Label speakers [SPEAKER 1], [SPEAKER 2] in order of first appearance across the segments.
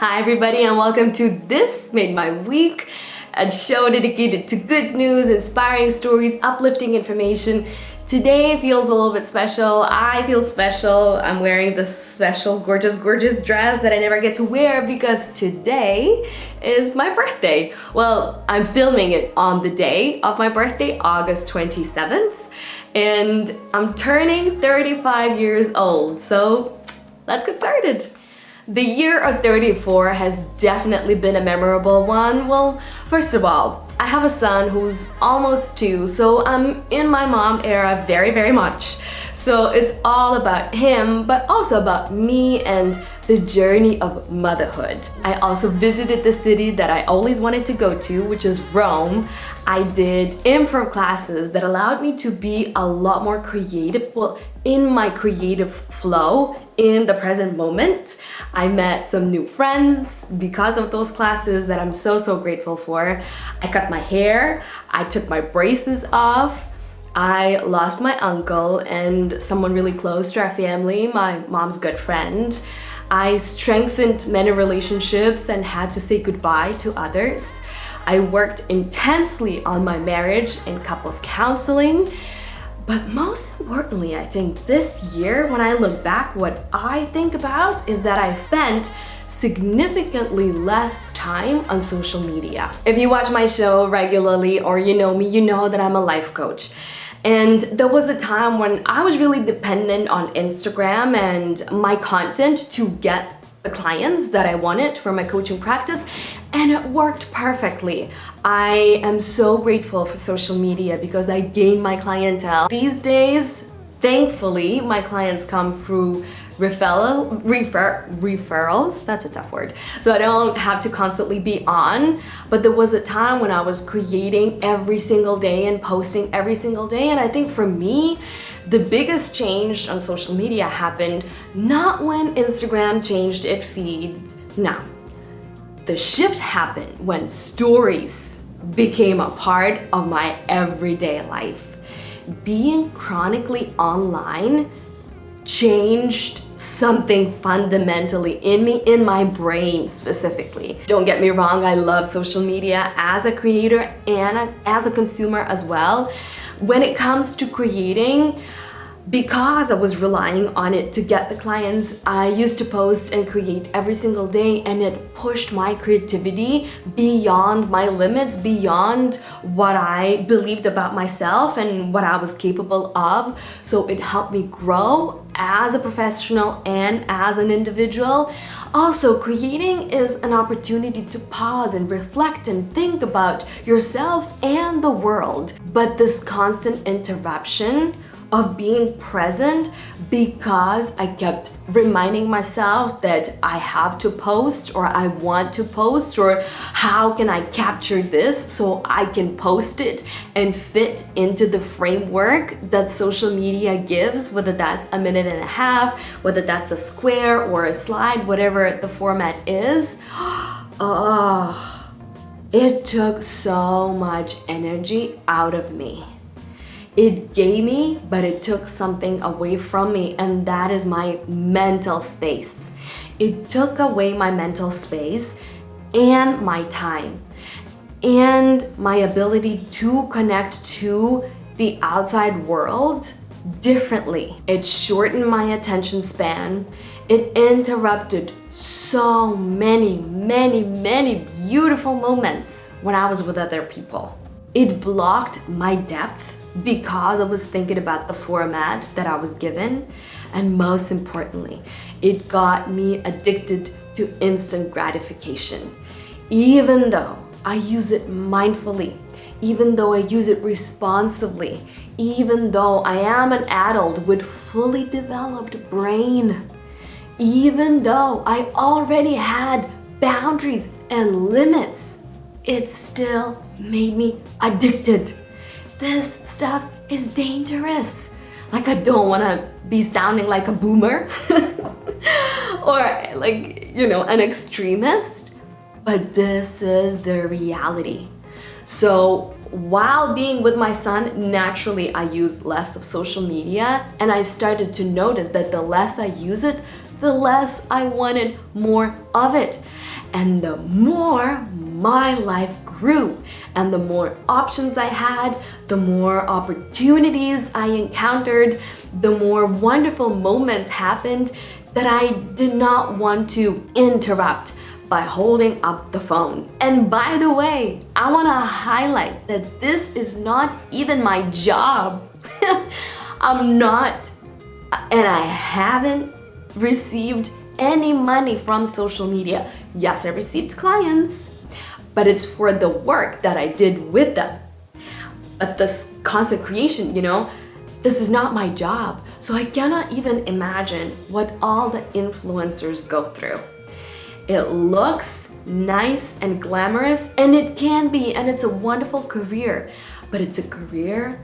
[SPEAKER 1] Hi everybody and welcome to This Made My Week, a show dedicated to good news, inspiring stories, uplifting information. Today feels a little bit special. I feel special. I'm wearing this special gorgeous dress that I never get to wear because today is my birthday. Well, I'm filming it on the day of my birthday, August 27th, and I'm turning 35 years old. So let's get started. The year of 34 has definitely been a memorable one. Well, first of all, I have a son who's almost 2, so I'm in my mom era very much. So it's all about him, but also about me and the journey of motherhood. I also visited the city that I always wanted to go to, which is Rome. I did improv classes that allowed me to be a lot more creative, well, in my creative flow in the present moment. I met some new friends because of those classes that I'm so grateful for. I cut my hair, I took my braces off, I lost my uncle and someone really close to our family, my mom's good friend. I strengthened many relationships and had to say goodbye to others. I worked intensely on my marriage and couples counseling. But most importantly, I think this year, when I look back, what I think about is that I spent significantly less time on social media. If you watch my show regularly or you know me, you know that I'm a life coach. And there was a time when I was really dependent on Instagram and my content to get the clients that I wanted for my coaching practice, and it worked perfectly. I am so grateful for social media because I gained my clientele. These days, thankfully, my clients come through referrals, that's a tough word, so I don't have to constantly be on. But there was a time when I was creating every single day and posting every single day, and I think for me, the biggest change on social media happened not when Instagram changed its feed. No. The shift happened when stories became a part of my everyday life. Being chronically online changed something fundamentally in me, in my brain specifically. Don't get me wrong, I love social media as a creator and as a consumer as well. When it comes to creating, because I was relying on it to get the clients, I used to post and create every single day, and it pushed my creativity beyond my limits, beyond what I believed about myself and what I was capable of. So it helped me grow as a professional and as an individual. Also, creating is an opportunity to pause and reflect and think about yourself and the world. But this constant interruption of being present, because I kept reminding myself that I have to post or I want to post, or how can I capture this so I can post it and fit into the framework that social media gives, whether that's a minute and a half, whether that's a square or a slide, whatever the format is. It took so much energy out of me. It gave me, but it took something away from me, and that is my mental space. It took away my mental space and my time and my ability to connect to the outside world differently. It shortened my attention span. It interrupted so many beautiful moments when I was with other people. It blocked my depth because I was thinking about the format that I was given. And most importantly, it got me addicted to instant gratification. Even though I use it mindfully, even though I use it responsibly, even though I am an adult with fully developed brain, even though I already had boundaries and limits, it still made me addicted. This stuff is dangerous. Like, I don't want to be sounding like a boomer or like, an extremist, but this is the reality. So while being with my son, naturally I use less of social media, and I started to notice that the less I use it, the less I wanted more of it. And the more my life grew and the more options I had, the more opportunities I encountered, the more wonderful moments happened that I did not want to interrupt by holding up the phone. And by the way, I want to highlight that this is not even my job. I'm not, and I haven't received any money from social media. Yes, I received clients, but it's for the work that I did with them. But this content creation, this is not my job. So I cannot even imagine what all the influencers go through. It looks nice and glamorous, and it can be, and it's a wonderful career, but it's a career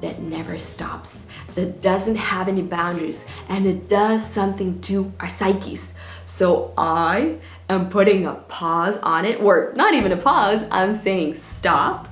[SPEAKER 1] that never stops, that doesn't have any boundaries, and it does something to our psyches. So I am putting a pause on it, or not even a pause, I'm saying stop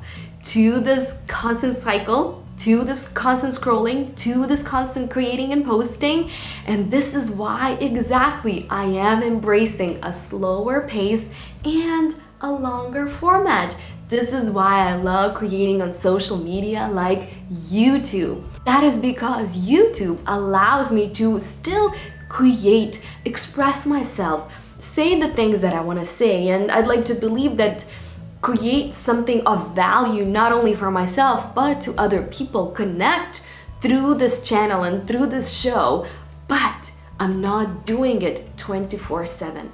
[SPEAKER 1] to this constant cycle, to this constant scrolling, to this constant creating and posting. And this is why exactly I am embracing a slower pace and a longer format. This is why I love creating on social media like YouTube. That is because YouTube allows me to still create, express myself, say the things that I want to say, and I'd like to believe that create something of value not only for myself but to other people, connect through this channel and through this show. But I'm not doing it 24/7.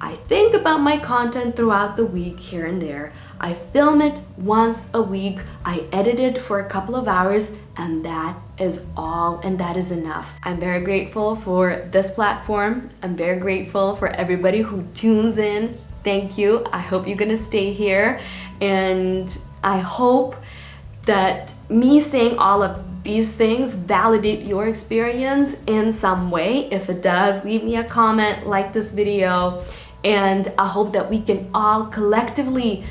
[SPEAKER 1] I think about my content throughout the week here and there. I film it once a week, I edit it for a couple of hours, and that is all, and that is enough. I'm very grateful for this platform. I'm very grateful for everybody who tunes in. Thank you. I hope you're gonna stay here, and I hope that me saying all of these things validate your experience in some way. If it does, leave me a comment, like this video, and I hope that we can all collectively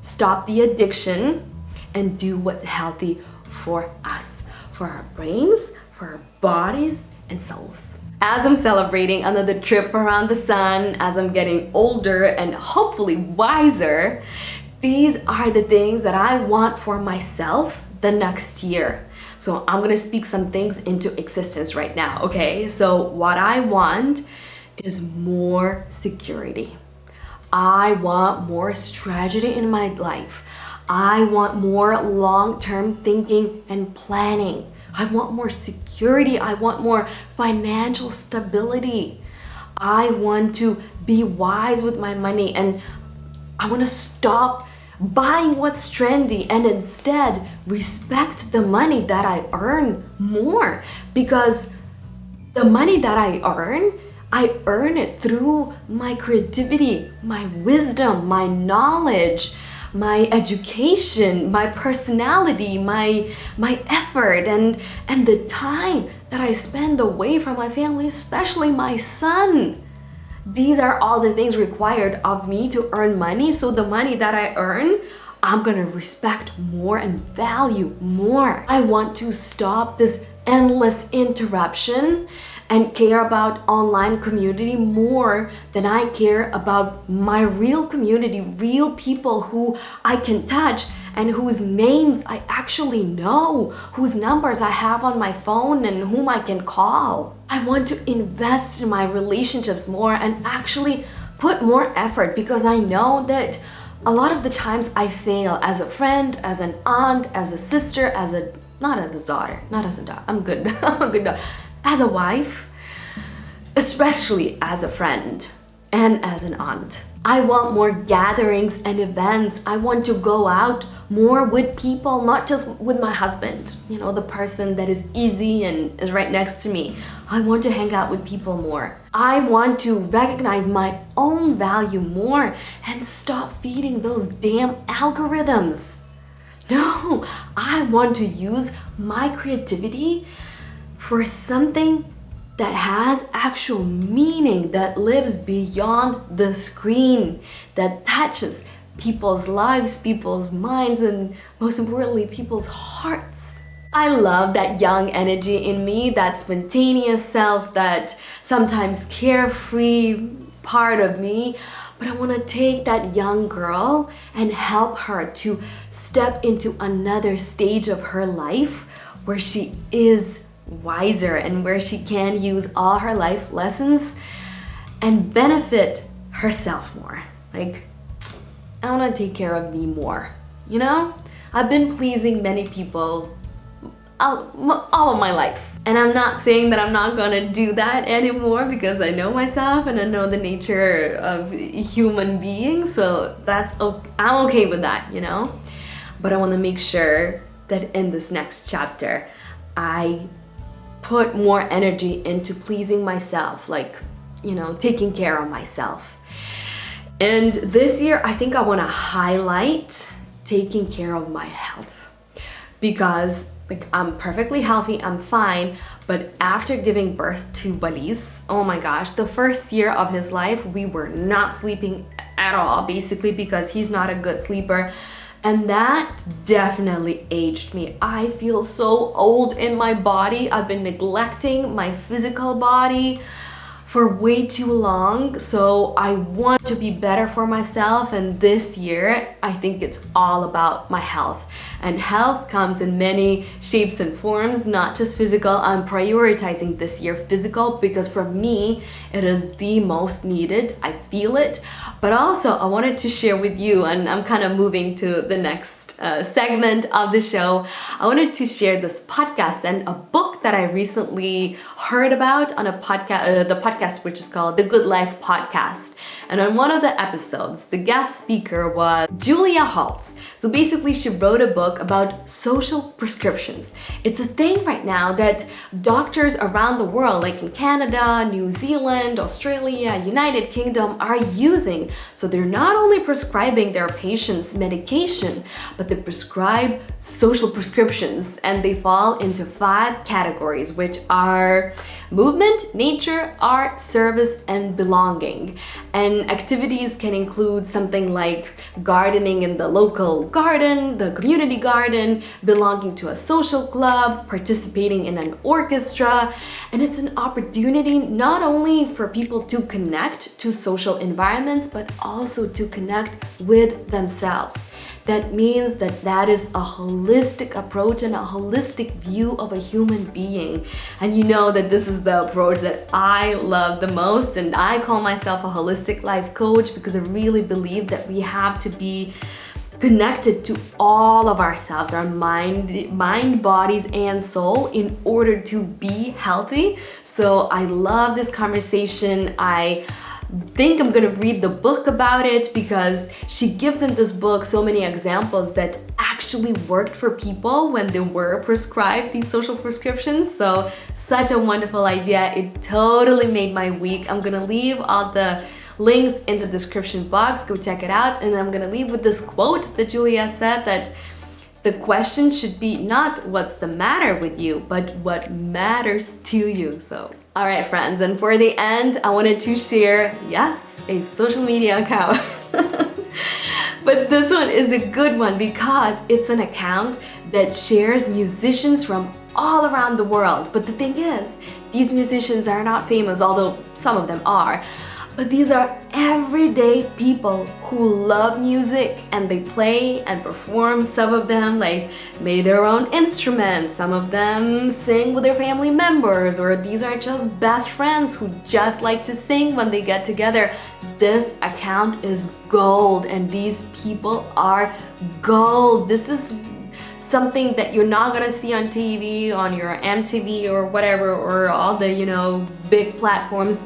[SPEAKER 1] stop the addiction and do what's healthy for us, for our brains, for our bodies and souls. As I'm celebrating another trip around the sun, as I'm getting older and hopefully wiser, these are the things that I want for myself the next year. So I'm gonna speak some things into existence right now, okay? So what I want is more security. I want more strategy in my life. I want more long-term thinking and planning. I want more security. I want more financial stability. I want to be wise with my money, and I want to stop buying what's trendy and instead respect the money that I earn more, because the money that I earn it through my creativity, my wisdom, my knowledge, my education, my personality, my effort, and the time that I spend away from my family, especially my son. These are all the things required of me to earn money. So the money that I earn, I'm gonna respect more and value more. I want to stop this endless interruption and care about online community more than I care about my real community, real people who I can touch and whose names I actually know, whose numbers I have on my phone and whom I can call. I want to invest in my relationships more and actually put more effort, because I know that a lot of the times I fail as a friend, as an aunt, as a sister, not as a daughter, I'm good, I'm a good daughter, as a wife, especially as a friend and as an aunt. I want more gatherings and events. I want to go out more with people, not just with my husband, the person that is easy and is right next to me. I want to hang out with people more. I want to recognize my own value more and stop feeding those damn algorithms. No, I want to use my creativity for something that has actual meaning, that lives beyond the screen, that touches people's lives, people's minds, and most importantly, people's hearts. I love that young energy in me, that spontaneous self, that sometimes carefree, part of me, but I want to take that young girl and help her to step into another stage of her life where she is wiser and where she can use all her life lessons and benefit herself more. Like, I want to take care of me more, you know? I've been pleasing many people all of my life. And I'm not saying that I'm not gonna do that anymore, because I know myself and I know the nature of human beings, so I'm okay with that, you know? But I wanna make sure that in this next chapter, I put more energy into pleasing myself, like, you know, taking care of myself. And this year, I think I wanna highlight taking care of my health, because like, I'm perfectly healthy, I'm fine, but after giving birth to Balis, oh my gosh, the first year of his life, we were not sleeping at all, basically because he's not a good sleeper. And that definitely aged me. I feel so old in my body. I've been neglecting my physical body for way too long, so I want to be better for myself, and this year I think it's all about my health. And health comes in many shapes and forms, not just physical. I'm prioritizing this year physical because for me it is the most needed. I feel it, but also I wanted to share with you, and I'm kind of moving to the next segment of the show. I wanted to share this podcast and a book that I recently heard about on a podcast, the podcast which is called The Good Life Podcast. And on one of the episodes, the guest speaker was Julia Hotz. So basically, she wrote a book about social prescriptions. It's a thing right now that doctors around the world, like in Canada, New Zealand, Australia, United Kingdom, are using. So they're not only prescribing their patients medication, but they prescribe social prescriptions, and they fall into 5 categories, which are movement, nature, art, service, and belonging. And activities can include something like gardening in the local garden, the community garden, belonging to a social club, participating in an orchestra. And it's an opportunity not only for people to connect to social environments, but also to connect with themselves. That means that is a holistic approach and a holistic view of a human being. And you know that this is the approach that I love the most, and I call myself a holistic life coach because I really believe that we have to be connected to all of ourselves, our mind, bodies, and soul in order to be healthy. So I love this conversation. I think I'm gonna read the book about it because she gives in this book so many examples that actually worked for people when they were prescribed these social prescriptions. So such a wonderful idea. It totally made my week. I'm gonna leave all the links in the description box. Go check it out. And I'm gonna leave with this quote that Julia said, that the question should be not what's the matter with you, but what matters to you. So, all right, friends, and for the end, I wanted to share, yes, a social media account. But this one is a good one because it's an account that shares musicians from all around the world. But the thing is, these musicians are not famous, although some of them are. But these are everyday people who love music and they play and perform. Some of them like made their own instruments. Some of them sing with their family members, or these are just best friends who just like to sing when they get together. This account is gold, and these people are gold. This is something that you're not gonna see on TV, on your MTV or whatever, or all the, you know, big platforms.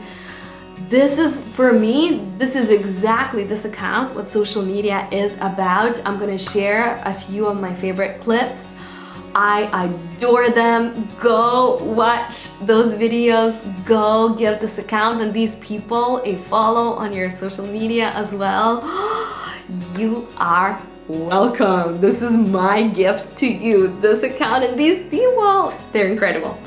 [SPEAKER 1] This is, for me, this is exactly this account, what social media is about. I'm gonna share a few of my favorite clips. I adore them. Go watch those videos. Go give this account and these people a follow on your social media as well. You are welcome. This is my gift to you. This account and these people, they're incredible.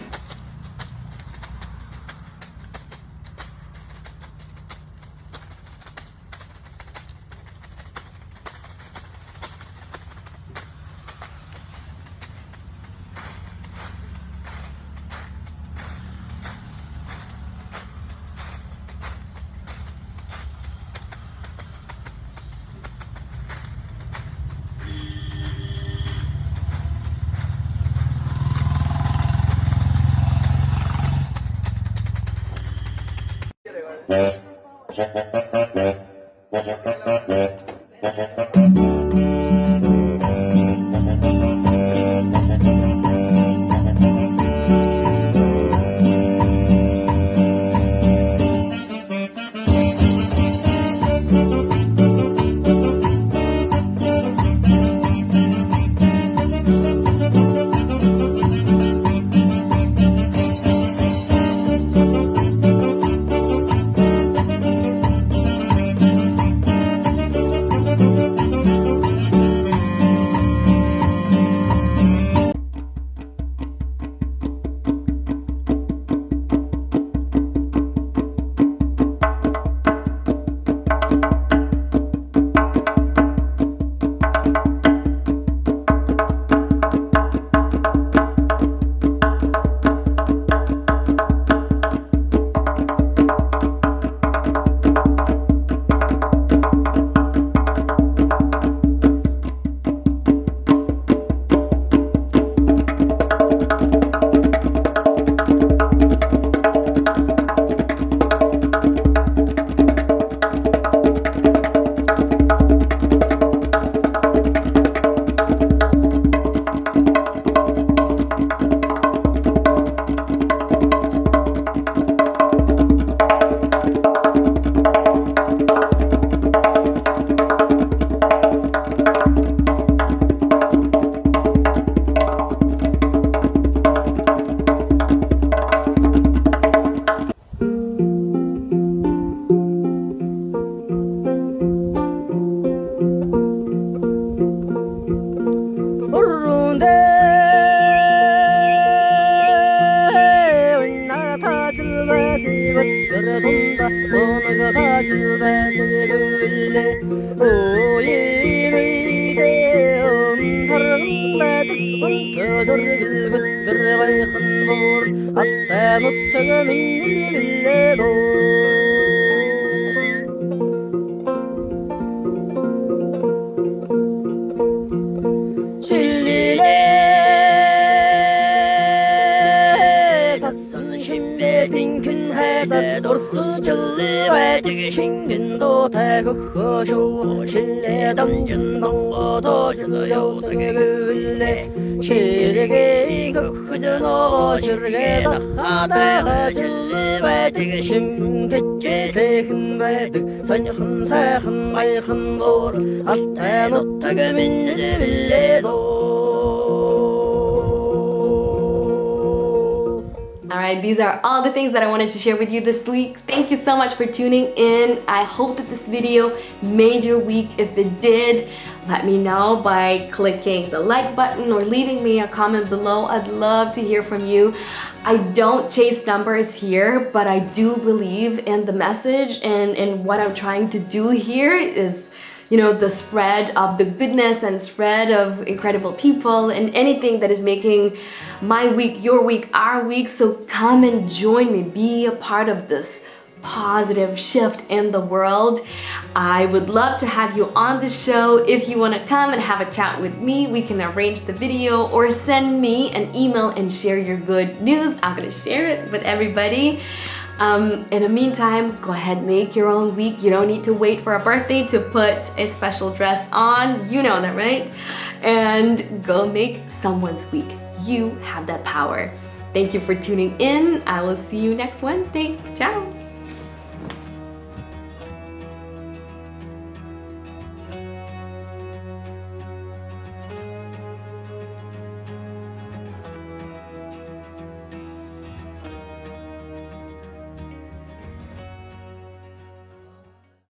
[SPEAKER 1] Alright, these are all the things that I wanted to share with you this week. Thank you so much for tuning in. I hope that this video made your week. If it did, let me know by clicking the like button or leaving me a comment below. I'd love to hear from you. I don't chase numbers here, but I do believe in the message, and what I'm trying to do here is, you know, the spread of the goodness and spread of incredible people and anything that is making my week, your week, our week. So come and join me, be a part of this positive shift in the world. I would love to have you on the show. If you want to come and have a chat with me, we can arrange the video or send me an email and share your good news. I'm gonna share it with everybody. In the meantime, go ahead, make your own week. You don't need to wait for a birthday to put a special dress on. You know that, right? And go make someone's week. You have that power. Thank you for tuning in. I will see you next Wednesday. Ciao.